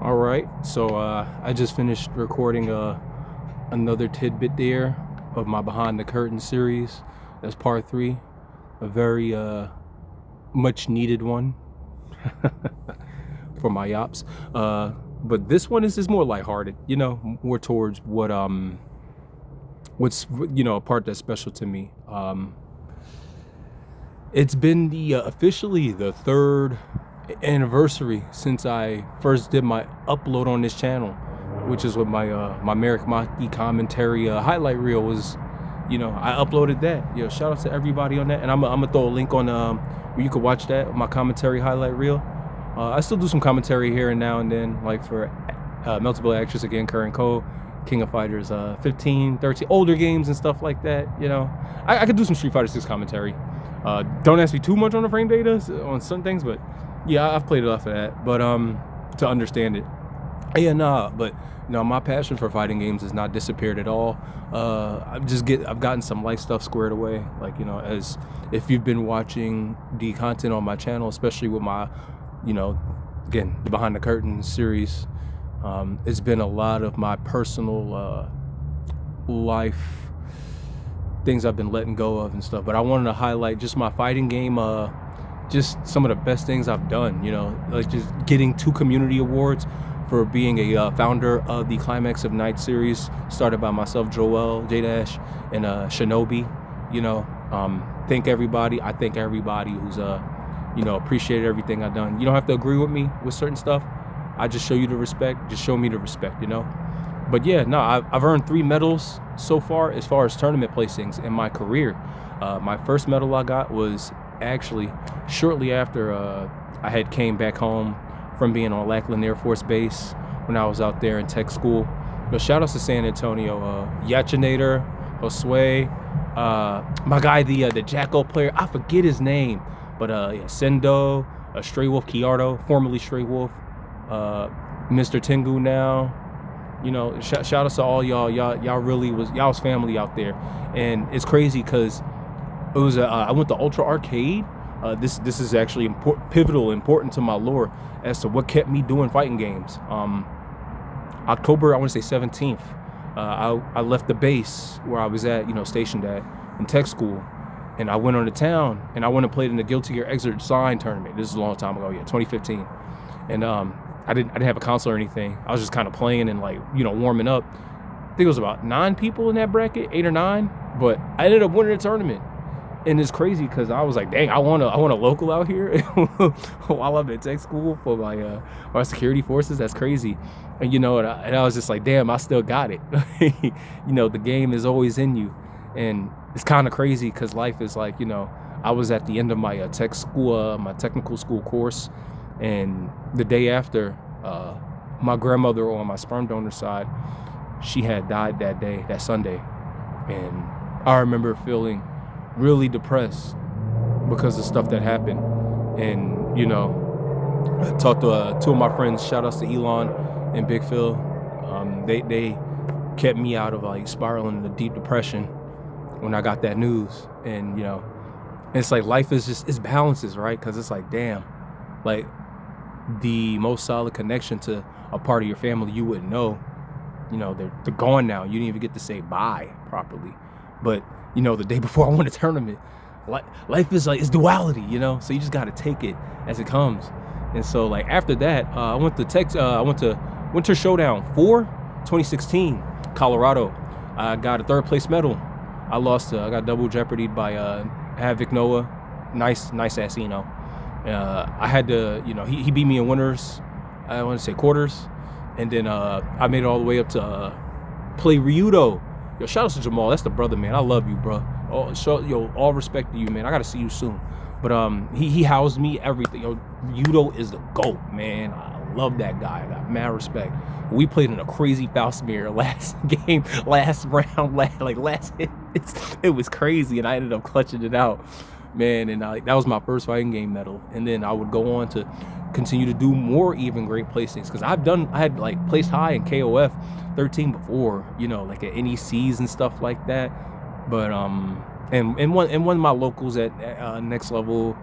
All right, so I just finished recording another tidbit there of my Behind the Curtain series. That's part 3, a very much needed one for my ops. But this one is more lighthearted, more towards what's a part that's special to me. It's been officially the 3rd anniversary since I first did my upload on this channel, which is what my Marik commentary highlight reel was. I uploaded that. Shout out to everybody on that, and I'm gonna throw a link on where you can watch that, my commentary highlight reel. I still do some commentary here and now and then, like for Multiple Actress Again, Current Code, King of Fighters 15, 13, older games and stuff like that. I could do some Street Fighter 6 commentary. Don't ask me too much on the frame data on some things, but yeah, I've played enough of that, but to understand it. But my passion for fighting games has not disappeared at all. I've gotten some life stuff squared away. Like, as if you've been watching the content on my channel, especially with my, again, the Behind the Curtain series, it's been a lot of my personal life things I've been letting go of and stuff. But I wanted to highlight just my fighting game, just some of the best things I've done, like just getting 2 community awards for being a founder of the Climax of Night series, started by myself, Joel, J-Dash, and Shinobi. Thank everybody. I thank everybody who's appreciated everything I've done. You don't have to agree with me with certain stuff. I just show you the respect. Just show me the respect, But yeah, no, I've earned 3 medals so far as tournament placings in my career. My first medal I got was actually shortly after I had came back home from being on Lackland Air Force Base when I was out there in tech school. But shout outs to San Antonio, Yachinator, Josue, my guy, the Jacko player, I forget his name, but Sendo, Stray Wolf Kiardo, formerly Stray Wolf, Mr. Tengu now. Shout outs to all y'all. Y'all really was family out there, and it's crazy because it was I went to Ultra Arcade. This is actually important to my lore as to what kept me doing fighting games. October, I want to say 17th, I left the base where I was at, stationed at in tech school, and I went on to town and I went and played in the Guilty Gear Exert Sign tournament. This is a long time ago, 2015, and I didn't have a console or anything. I was just kind of playing and warming up. I think it was about 9 people in that bracket, 8 or 9, but I ended up winning the tournament. And it's crazy because I was like, dang, I want a local out here while I'm in tech school for my security forces. That's crazy. And and I was just like, damn, I still got it. The game is always in you. And it's kind of crazy because life is like, I was at the end of my tech school, my technical school course. And the day after, my grandmother on my sperm donor side, she had died that Sunday. And I remember feeling really depressed because of stuff that happened. And I talked to 2 of my friends, shout outs to Elon and Big Phil. They kept me out of spiraling into deep depression when I got that news. And it's like life is just, it's balances, right? Because it's like, damn, like the most solid connection to a part of your family you wouldn't know, they're gone now. You didn't even get to say bye properly. But the day before I won a tournament, life is it's duality, so you just got to take it as it comes. And so after that, I went to Winter Showdown 4 2016 Colorado. I got a 3rd place medal. I got double jeopardied by Havoc Noah. Nice ass, I had to, he beat me in winners, I want to say quarters, and then I made it all the way up to play Ryudo. Shout out to Jamal. That's the brother, man. I love you, bro. All respect to you, man. I gotta see you soon. But he housed me everything. Yudo is the GOAT, man. I love that guy. I got mad respect. We played in a crazy Falsmere last game, last round, last hit. It was crazy, and I ended up clutching it out, man. And that was my first fighting game medal. And then I would go on to continue to do more even great placings, because I had placed high in KOF 13 before, at NECs and stuff like that. But and one of my locals at next level,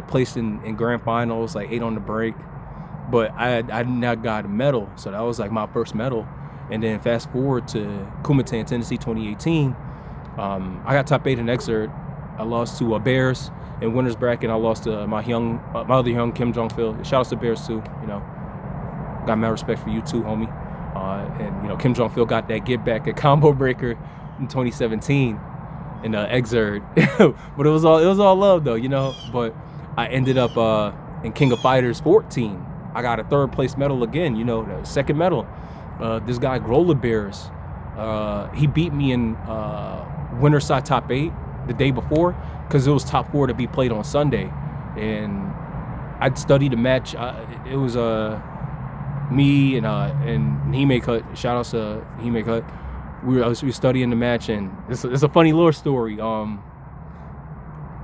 placed in grand finals, 8 on the break. but I not got a medal, so that was like my first medal. And then fast forward to Kuomintang, Tennessee, 2018. I got top 8 in Exert. I lost to Bears in winners bracket. I lost to my other young Kim Jong-Phil. Shout out to Bears too. You know, got mad respect for you too, homie. And you know, Kim Jong-Phil got that get back at Combo Breaker in 2017 in Exert. But it was all love though, you know. But I ended up in King of Fighters 14. I got a 3rd place medal again. You know, the 2nd medal. This guy Grola Bears. He beat me in winner side top 8 the day before, because it was top 4 to be played on Sunday, and I'd studied the match. It was me and Hime Cut. Shout out to Hime Cut. We were studying the match, and it's a funny lore story.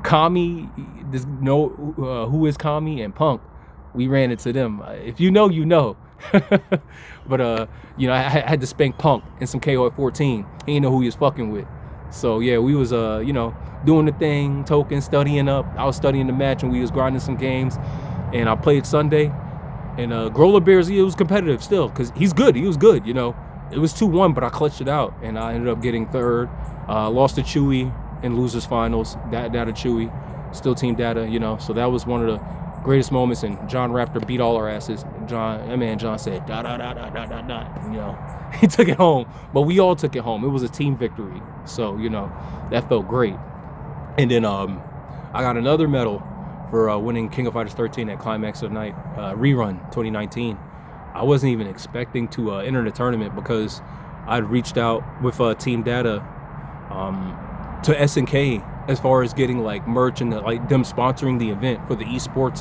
Kami, who is Kami and Punk, we ran into them. If you know, you know. But you know, I had to spank Punk in some KO at 14. He didn't know who he was fucking with. So yeah, we was you know, doing the thing, token, studying up. I was studying the match, and we was grinding some games. And I played Sunday, and Grola Bears, it was competitive still, because he's good. He was good, you know. It was 2-1, but I clutched it out, and I ended up getting 3rd. Lost to Chewy in losers finals. Data Chewy, still team Data, you know. So that was one of the greatest moments. And John Raptor beat all our asses. John said you know, he took it home, but we all took it home. It was a team victory, so you know, that felt great. And then I got another medal for winning King of Fighters 13 at Climax of the Night rerun 2019. I wasn't even expecting to enter the tournament, because I'd reached out with Team Data to SNK as far as getting like merch and like them sponsoring the event for the esports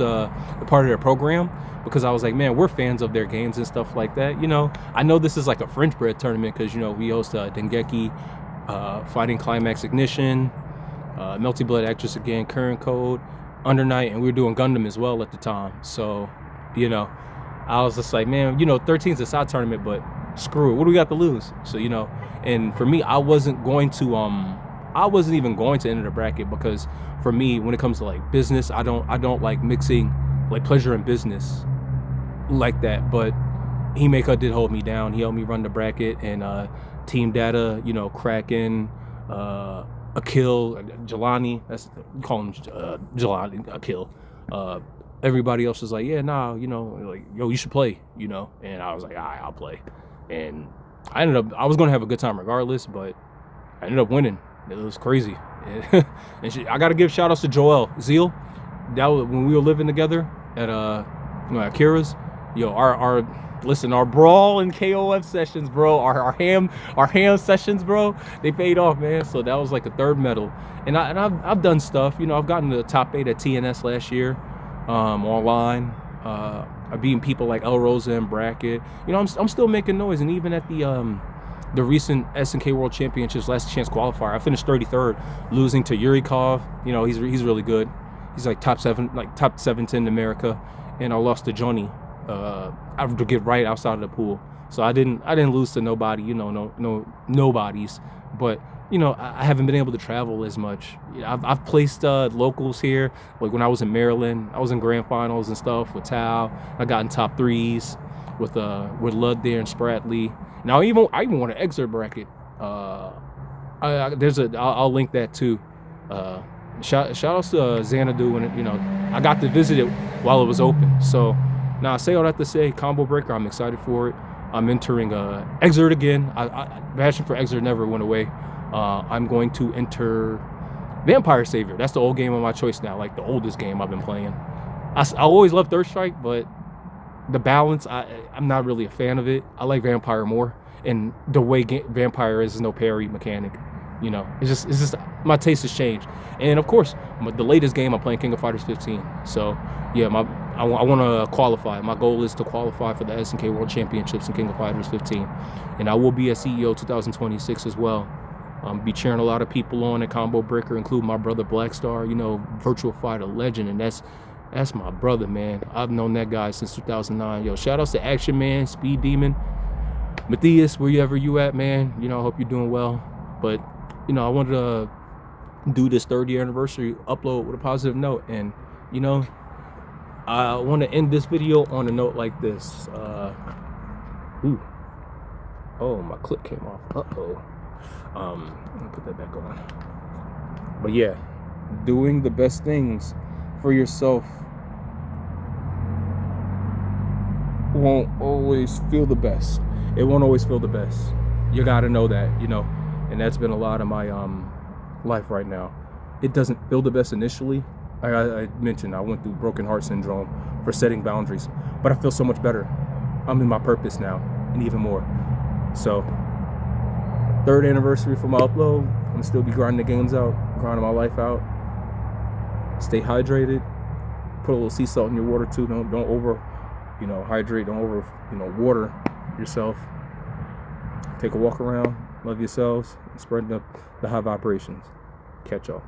part of their program, because I was like, man, we're fans of their games and stuff like that. You know, I know this is like a French bread tournament, because you know, we host Dengeki, Fighting Climax Ignition, Melty Blood Actress again, Current Code, Under Night, and we were doing Gundam as well at the time. So, you know, I was just like, man, you know, 13's a side tournament, but screw it, what do we got to lose? So, you know, and for me, I wasn't even going to enter the bracket, because for me, when it comes to like business, I don't like mixing like pleasure and business like that. But Himeka did hold me down. He helped me run the bracket, and Team Data, you know, Kraken, Akil, Jelani, that's, call him Jelani, Akil. Everybody else was like, yeah, nah, you know, like, yo, you should play, you know. And I was like, all right, I'll play. And I was gonna have a good time regardless, but I ended up winning. It was crazy. And I gotta give shout outs to Joel Zeal. That was when we were living together at you know, at Kira's. Yo, our brawl and KOF sessions, bro, our ham sessions, bro, they paid off, man. So that was like a 3rd medal. And I've done stuff, you know. I've gotten to the top 8 at TNS last year, online. I've beaten people like El Rosa and Bracket. You know, I'm still making noise. And even at the recent SNK World Championships last chance qualifier, I finished 33rd, losing to Yurikov. You know, he's really good. He's like top 710 in America. And I lost to Johnny. I have to get right outside of the pool. So I didn't lose to nobody, you know, no nobodies. But you know, I haven't been able to travel as much. I've placed locals here. Like when I was in Maryland, I was in grand finals and stuff with Tao. I got in top 3s with Lud there and Spratley. Now I even want an excerpt bracket. I'll link that too. Shout outs to Xanadu, and you know, I got to visit it while it was open. So now I say all that to say, Combo Breaker, I'm excited for it. I'm entering Exert again. Passion for Exert never went away. I'm going to enter Vampire Savior. That's the old game of my choice now, like the oldest game I've been playing. I always loved Third Strike, but the balance, I'm not really a fan of it. I like Vampire more, and the way Vampire is no parry mechanic. You know, it's just my taste has changed. And of course, the latest game I'm playing, King of Fighters 15. So yeah, I want to qualify. My goal is to qualify for the SNK World Championships in King of Fighters 15, and I will be a CEO 2026 as well. Be cheering a lot of people on at Combo Breaker, including my brother Blackstar, you know, virtual fighter legend, and that's my brother, man. I've known that guy since 2009. Yo, shout outs to Action Man, Speed Demon, Matthias, wherever you at, man. You know, I hope you're doing well. But you know, I wanted to do this 3rd year anniversary upload with a positive note, and you know, I want to end this video on a note like this. Ooh. Oh, my clip came off. Uh-oh. Let me put that back on. But yeah, doing the best things for yourself won't always feel the best. It won't always feel the best. You got to know that, you know, and that's been a lot of my life right now. It doesn't feel the best initially. I mentioned I went through broken heart syndrome for setting boundaries, but I feel so much better. I'm in my purpose now, and even more. So, 3rd anniversary for my upload. I'm gonna still be grinding the games out, grinding my life out. Stay hydrated. Put a little sea salt in your water too. Don't over, hydrate. Don't over, water yourself. Take a walk around. Love yourselves. Spread the high vibrations. Catch y'all.